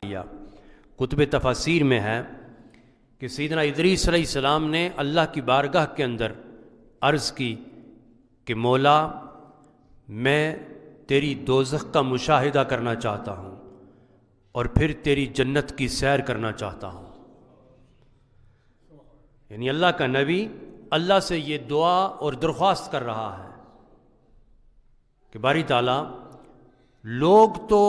دیا۔ کتب تفاسیر میں ہے کہ سیدنا ادریس علیہ السلام نے اللہ کی بارگاہ کے اندر عرض کی کہ مولا میں تیری دوزخ کا مشاہدہ کرنا چاہتا ہوں اور پھر تیری جنت کی سیر کرنا چاہتا ہوں۔ یعنی اللہ کا نبی اللہ سے یہ دعا اور درخواست کر رہا ہے کہ باری تعالیٰ لوگ تو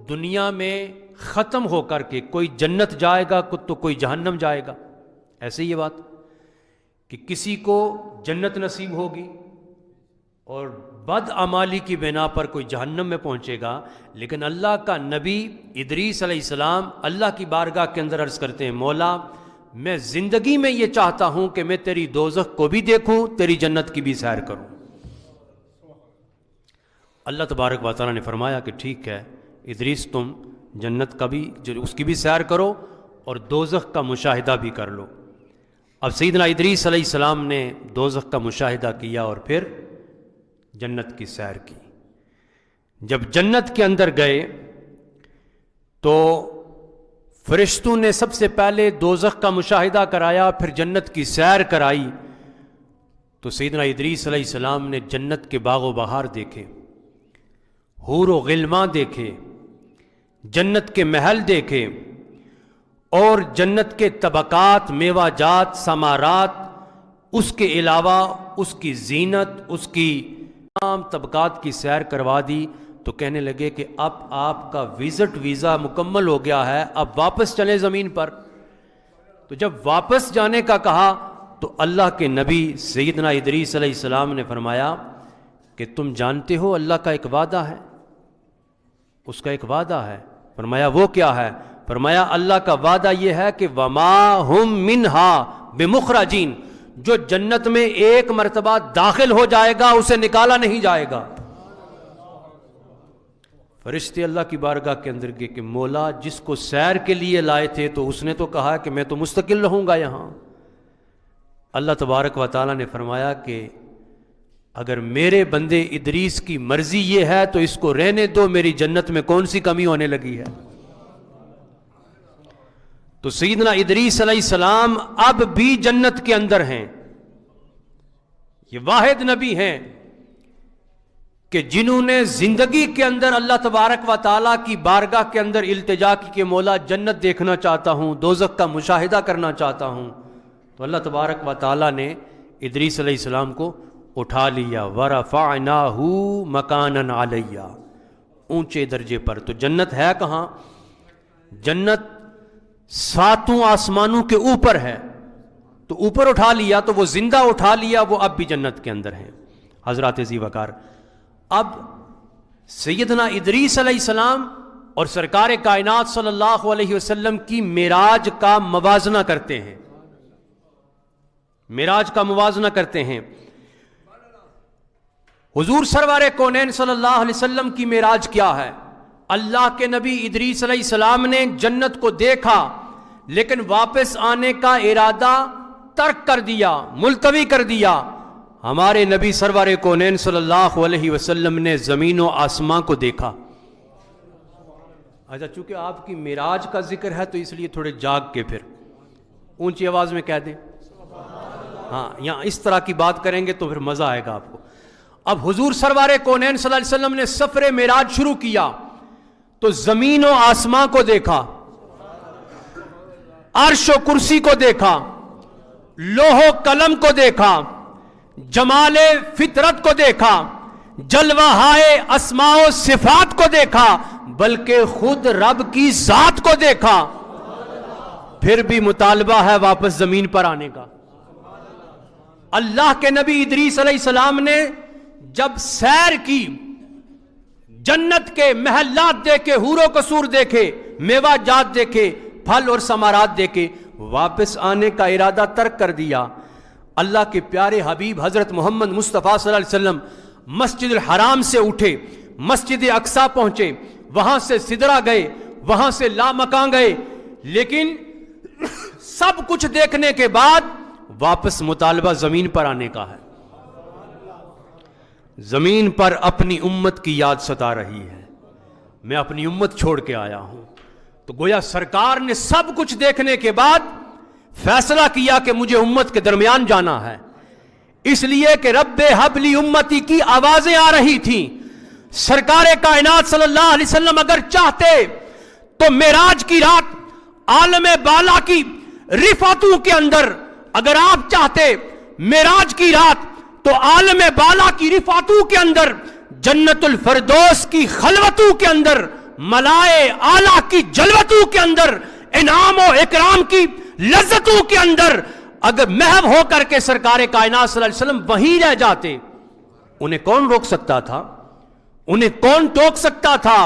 دنیا میں ختم ہو کر کے کوئی جنت جائے گا تو کوئی جہنم جائے گا، ایسے یہ بات کہ کسی کو جنت نصیب ہوگی اور بد اعمالی کی بنا پر کوئی جہنم میں پہنچے گا، لیکن اللہ کا نبی ادریس علیہ السلام اللہ کی بارگاہ کے اندر عرض کرتے ہیں مولا میں زندگی میں یہ چاہتا ہوں کہ میں تیری دوزخ کو بھی دیکھوں، تیری جنت کی بھی سیر کروں۔ اللہ تبارک و تعالیٰ نے فرمایا کہ ٹھیک ہے ادریس تم جنت کا بھی اس کی بھی سیر کرو اور دوزخ کا مشاہدہ بھی کر لو۔ اب سیدنا ادریس علیہ السلام نے دوزخ کا مشاہدہ کیا اور پھر جنت کی سیر کی۔ جب جنت کے اندر گئے تو فرشتوں نے سب سے پہلے دوزخ کا مشاہدہ کرایا، پھر جنت کی سیر کرائی تو سیدنا ادریس علیہ السلام نے جنت کے باغ و بہار دیکھے، حور و غلمان دیکھے، جنت کے محل دیکھے اور جنت کے طبقات، میوہ جات، ثمرات، اس کے علاوہ اس کی زینت، اس کی تمام طبقات کی سیر کروا دی تو کہنے لگے کہ اب آپ کا ویزا مکمل ہو گیا ہے، اب واپس چلیں زمین پر۔ تو جب واپس جانے کا کہا تو اللہ کے نبی سیدنا ادریس علیہ السلام نے فرمایا کہ تم جانتے ہو اللہ کا ایک وعدہ ہے، اس کا ایک وعدہ ہے۔ فرمایا وہ کیا ہے؟ فرمایا اللہ کا وعدہ یہ ہے کہ وما ہم منہا بمخرجین، جو جنت میں ایک مرتبہ داخل ہو جائے گا اسے نکالا نہیں جائے گا۔ فرشتے اللہ کی بارگاہ کے اندر گئے کہ مولا جس کو سیر کے لیے لائے تھے تو اس نے تو کہا کہ میں تو مستقل رہوں گا یہاں۔ اللہ تبارک و تعالیٰ نے فرمایا کہ اگر میرے بندے ادریس کی مرضی یہ ہے تو اس کو رہنے دو، میری جنت میں کون سی کمی ہونے لگی ہے۔ تو سیدنا ادریس علیہ السلام اب بھی جنت کے اندر ہیں، یہ واحد نبی ہیں کہ جنہوں نے زندگی کے اندر اللہ تبارک و تعالیٰ کی بارگاہ کے اندر التجا کی کہ مولا جنت دیکھنا چاہتا ہوں، دوزخ کا مشاہدہ کرنا چاہتا ہوں، تو اللہ تبارک و تعالیٰ نے ادریس علیہ السلام کو اٹھا لیا، وَرَفَعْنَاهُ مَكَانًا عَلَيَّا، اونچے درجے پر۔ تو جنت ہے کہاں؟ جنت ساتوں آسمانوں کے اوپر ہے، تو اوپر اٹھا لیا تو وہ زندہ اٹھا لیا، وہ اب بھی جنت کے اندر ہیں۔ حضرات ذی وقار، اب سیدنا ادریس علیہ السلام اور سرکار کائنات صلی اللہ علیہ وسلم کی معراج کا موازنہ کرتے ہیں، معراج کا موازنہ کرتے ہیں۔ حضور سرور کونین صلی اللہ علیہ وسلم کی معراج کیا ہے؟ اللہ کے نبی ادریس علیہ السلام نے جنت کو دیکھا لیکن واپس آنے کا ارادہ ترک کر دیا، ملتوی کر دیا۔ ہمارے نبی سرور کونین صلی اللہ علیہ وسلم نے زمین و آسمان کو دیکھا۔ اچھا چونکہ آپ کی معراج کا ذکر ہے تو اس لیے تھوڑے جاگ کے پھر اونچی آواز میں کہہ دیں، ہاں یہاں اس طرح کی بات کریں گے تو پھر مزہ آئے گا آپ کو۔ اب حضور سرور کونین صلی اللہ علیہ وسلم نے سفر معراج شروع کیا تو زمین و آسمان کو دیکھا، عرش و کرسی کو دیکھا، لوح و قلم کو دیکھا، جمال فطرت کو دیکھا، جلوہ ہائے اسماء و صفات کو دیکھا، بلکہ خود رب کی ذات کو دیکھا۔ پھر بھی مطالبہ ہے واپس زمین پر آنے کا۔ اللہ کے نبی ادریس علیہ السلام نے جب سیر کی، جنت کے محلات دیکھے، حور و قصور دیکھے، میوہ جات دیکھے، پھل اور ثمرات دیکھے، واپس آنے کا ارادہ ترک کر دیا۔ اللہ کے پیارے حبیب حضرت محمد مصطفیٰ صلی اللہ علیہ وسلم مسجد الحرام سے اٹھے، مسجد اقصیٰ پہنچے، وہاں سے سدرہ گئے، وہاں سے لامکان گئے، لیکن سب کچھ دیکھنے کے بعد واپس مطالبہ زمین پر آنے کا ہے۔ زمین پر اپنی امت کی یاد ستا رہی ہے، میں اپنی امت چھوڑ کے آیا ہوں۔ تو گویا سرکار نے سب کچھ دیکھنے کے بعد فیصلہ کیا کہ مجھے امت کے درمیان جانا ہے، اس لیے کہ رب حب لی امتی کی آوازیں آ رہی تھیں۔ سرکار کائنات صلی اللہ علیہ وسلم اگر چاہتے تو معراج کی رات عالم بالا کی رفعتوں کے اندر، اگر آپ چاہتے معراج کی رات تو عالم بالا کی رفعتوں کے اندر، جنت الفردوس کی خلوتوں کے اندر، ملائے اعلیٰ کی جلوتوں کے اندر، انعام و اکرام کی لذتوں کے اندر اگر محو ہو کر کے سرکار کائنات صلی اللہ علیہ وسلم وہیں رہ جاتے، انہیں کون روک سکتا تھا؟ انہیں کون ٹوک سکتا تھا؟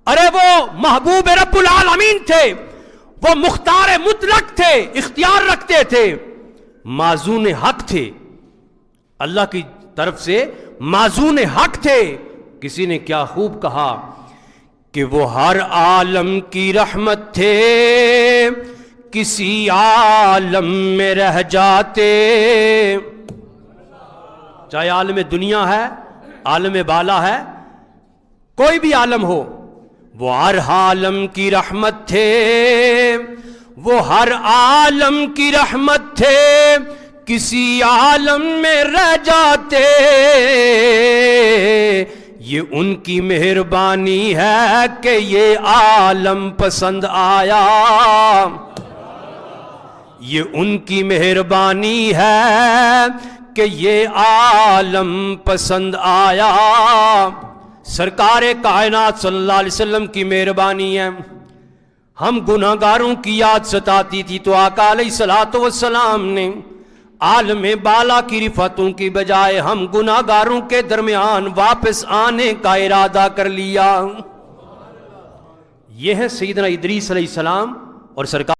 ارے وہ محبوب رب العالمین تھے، وہ مختار مطلق تھے، اختیار رکھتے تھے، معزون حق تھے، اللہ کی طرف سے معزون حق تھے۔ کسی نے کیا خوب کہا کہ وہ ہر عالم کی رحمت تھے، کسی عالم میں رہ جاتے، چاہے عالم دنیا ہے، عالم بالا ہے، کوئی بھی عالم ہو، وہ ہر عالم کی رحمت تھے، وہ ہر عالم کی رحمت تھے، کسی عالم میں رہ جاتے، یہ ان کی مہربانی ہے کہ یہ عالم پسند آیا، یہ ان کی مہربانی ہے کہ یہ عالم پسند آیا۔ سرکار کائنات صلی اللہ علیہ وسلم کی مہربانی ہے۔ ہم گناہگاروں کی یاد ستاتی تھی تو آقا علیہ الصلوۃ والسلام نے عالم بالا کی رفعتوں کی بجائے ہم گناہگاروں کے درمیان واپس آنے کا ارادہ کر لیا۔ یہ ہے سیدنا ادریس علیہ السلام اور سرکار